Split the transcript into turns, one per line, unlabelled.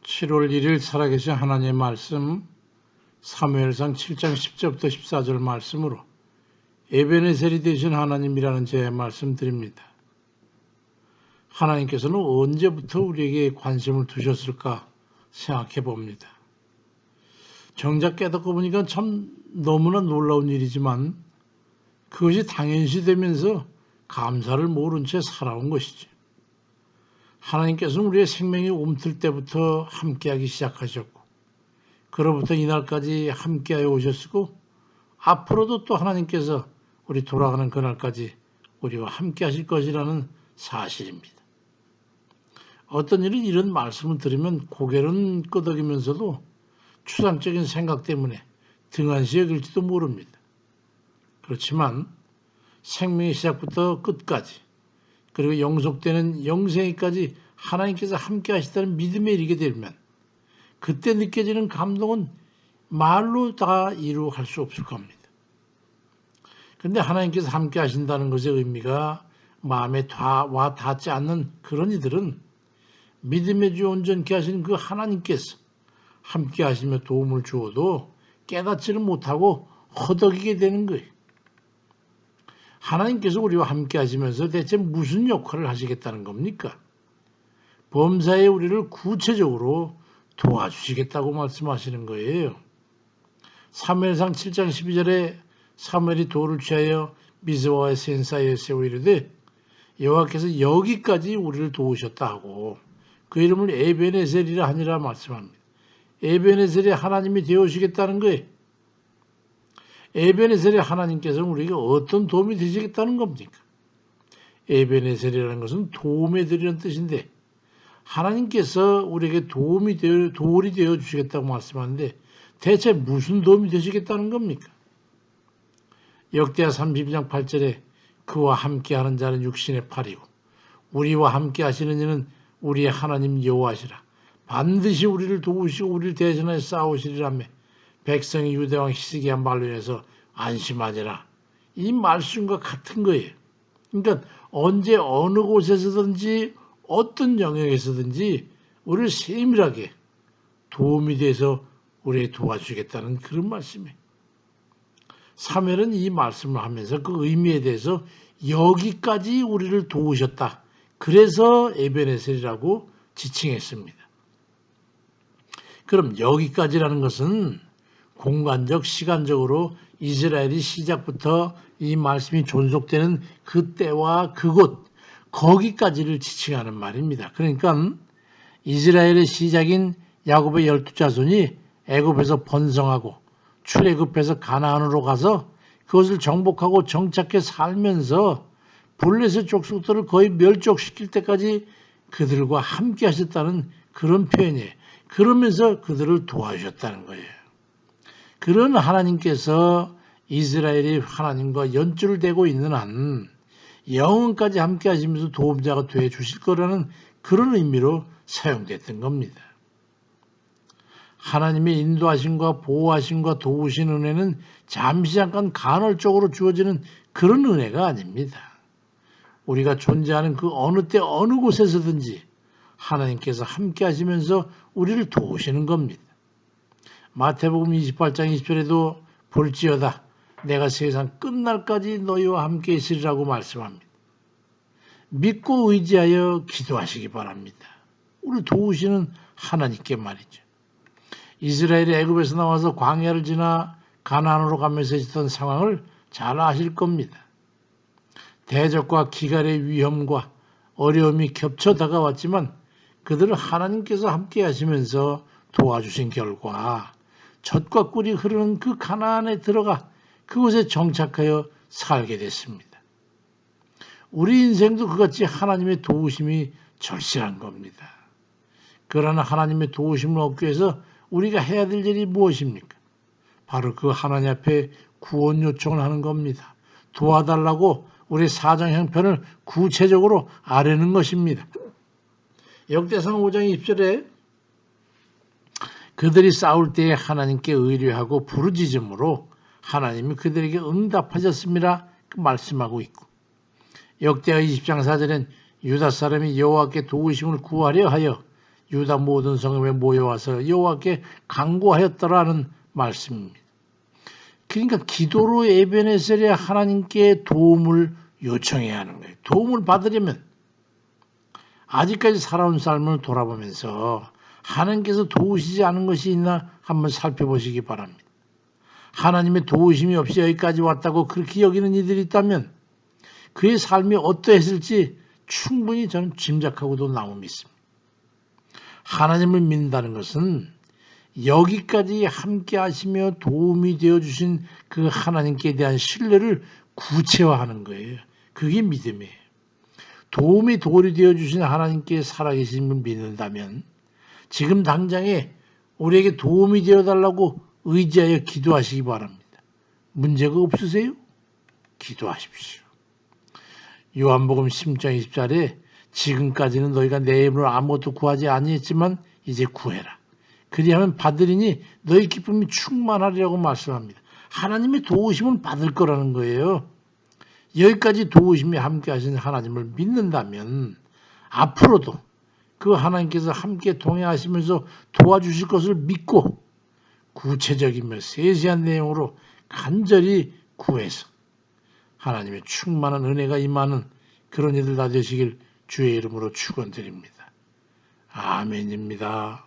7월 1일 살아계신 하나님의 말씀 사무엘상 7장 10절부터 14절 말씀으로 에베네셀이 되신 하나님이라는 제 말씀 드립니다. 하나님께서는 언제부터 우리에게 관심을 두셨을까 생각해 봅니다. 정작 깨닫고 보니까 참 너무나 놀라운 일이지만 그것이 당연시 되면서 감사를 모른 채 살아온 것이지. 하나님께서는 우리의 생명이 움틀 때부터 함께하기 시작하셨고 그로부터 이날까지 함께하여 오셨고 앞으로도 또 하나님께서 우리 돌아가는 그날까지 우리와 함께하실 것이라는 사실입니다. 어떤 일은 이런 말씀을 들으면 고개는 끄덕이면서도 추상적인 생각 때문에 등한시에 글지도 모릅니다. 그렇지만 생명의 시작부터 끝까지 그리고 영속되는 영생에까지 하나님께서 함께 하시다는 믿음에 이르게 되면 그때 느껴지는 감동은 말로 다 이루할 수 없을 겁니다. 그런데 하나님께서 함께 하신다는 것의 의미가 마음에 와 닿지 않는 그런 이들은 믿음의 주 온전케 하신 그 하나님께서 함께 하시며 도움을 주어도 깨닫지를 못하고 허덕이게 되는 거예요. 하나님께서 우리와 함께 하시면서 대체 무슨 역할을 하시겠다는 겁니까? 범사에 우리를 구체적으로 도와주시겠다고 말씀하시는 거예요. 사무엘상 7장 12절에 사무엘이 돌을 취하여 미스바와의 센 사이에 세워 이르되 여호와께서 여기까지 우리를 도우셨다 하고 그 이름을 에베네셀이라 하니라 말씀합니다. 에베네셀이 하나님이 되어주시겠다는 거예요. 에베네셀의 하나님께서는 우리에게 어떤 도움이 되시겠다는 겁니까? 에베네셀이라는 것은 도움에 드리는 뜻인데 하나님께서 우리에게 돌이 되어 주시겠다고 말씀하는데 대체 무슨 도움이 되시겠다는 겁니까? 역대하 32장 8절에 그와 함께하는 자는 육신의 팔이고 우리와 함께 하시는 이는 우리의 하나님 여호와시라. 반드시 우리를 도우시고 우리를 대신하여 싸우시리라며 백성이 유대왕 히스기야 말로 인해서 안심하리라. 이 말씀과 같은 거예요. 그러니까 언제 어느 곳에서든지 어떤 영역에서든지 우리를 세밀하게 도움이 돼서 우리에게 도와주겠다는 그런 말씀이에요. 사무엘은 이 말씀을 하면서 그 의미에 대해서 여기까지 우리를 도우셨다. 그래서 에베네셀이라고 지칭했습니다. 그럼 여기까지라는 것은 공간적, 시간적으로 이스라엘이 시작부터 이 말씀이 존속되는 그때와 그곳, 거기까지를 지칭하는 말입니다. 그러니까 이스라엘의 시작인 야곱의 12자손이 애굽에서 번성하고 출애굽해서 가나안으로 가서 그것을 정복하고 정착해 살면서 블레셋 족속들을 거의 멸족시킬 때까지 그들과 함께 하셨다는 그런 표현이에요. 그러면서 그들을 도와주셨다는 거예요. 그런 하나님께서 이스라엘이 하나님과 연줄을 대고 있는 한 영원까지 함께 하시면서 도움자가 되어 주실 거라는 그런 의미로 사용됐던 겁니다. 하나님의 인도하심과 보호하심과 도우신 은혜는 잠시 잠깐 간헐적으로 주어지는 그런 은혜가 아닙니다. 우리가 존재하는 그 어느 때 어느 곳에서든지 하나님께서 함께 하시면서 우리를 도우시는 겁니다. 마태복음 28장 20절에도 볼지어다 내가 세상 끝날까지 너희와 함께 있으리라고 말씀합니다. 믿고 의지하여 기도하시기 바랍니다. 우리를 도우시는 하나님께 말이죠. 이스라엘이 애굽에서 나와서 광야를 지나 가나안으로 가면서 있었던 상황을 잘 아실 겁니다. 대적과 기갈의 위험과 어려움이 겹쳐 다가왔지만 그들을 하나님께서 함께 하시면서 도와주신 결과 젖과 꿀이 흐르는 그 가나안에 들어가 그곳에 정착하여 살게 됐습니다. 우리 인생도 그같이 하나님의 도우심이 절실한 겁니다. 그러나 하나님의 도우심을 얻기 위해서 우리가 해야 될 일이 무엇입니까? 바로 그 하나님 앞에 구원 요청을 하는 겁니다. 도와달라고 우리 사정 형편을 구체적으로 아뢰는 것입니다. 역대상 5장 20절에 그들이 싸울 때에 하나님께 의뢰하고 부르짖음으로 하나님이 그들에게 응답하셨습니다. 그 말씀하고 있고 역대하 20장 4절엔 유다 사람이 여호와께 도우심을 구하려 하여 유다 모든 성읍에 모여와서 여호와께 간구하였더라는 말씀입니다. 그러니까 기도로 에베네셀에 하나님께 도움을 요청해야 하는 거예요. 도움을 받으려면 아직까지 살아온 삶을 돌아보면서 하나님께서 도우시지 않은 것이 있나 한번 살펴보시기 바랍니다. 하나님의 도우심이 없이 여기까지 왔다고 그렇게 여기는 이들이 있다면 그의 삶이 어떠했을지 충분히 저는 짐작하고도 나무 믿습니다. 하나님을 믿는다는 것은 여기까지 함께 하시며 도움이 되어주신 그 하나님께 대한 신뢰를 구체화하는 거예요. 그게 믿음이에요. 도움이 도리 되어주신 하나님께 살아계심을 믿는다면 지금 당장에 우리에게 도움이 되어달라고 의지하여 기도하시기 바랍니다. 문제가 없으세요? 기도하십시오. 요한복음 10장 20절에 지금까지는 너희가 내 이름으로 아무것도 구하지 아니했지만 이제 구해라. 그리하면 받으리니 너희 기쁨이 충만하리라고 말씀합니다. 하나님의 도우심을 받을 거라는 거예요. 여기까지 도우심이 함께 하신 하나님을 믿는다면 앞으로도 그 하나님께서 함께 동행하시면서 도와주실 것을 믿고 구체적이며 세세한 내용으로 간절히 구해서 하나님의 충만한 은혜가 임하는 그런 이들 다 되시길 주의 이름으로 축원드립니다. 아멘입니다.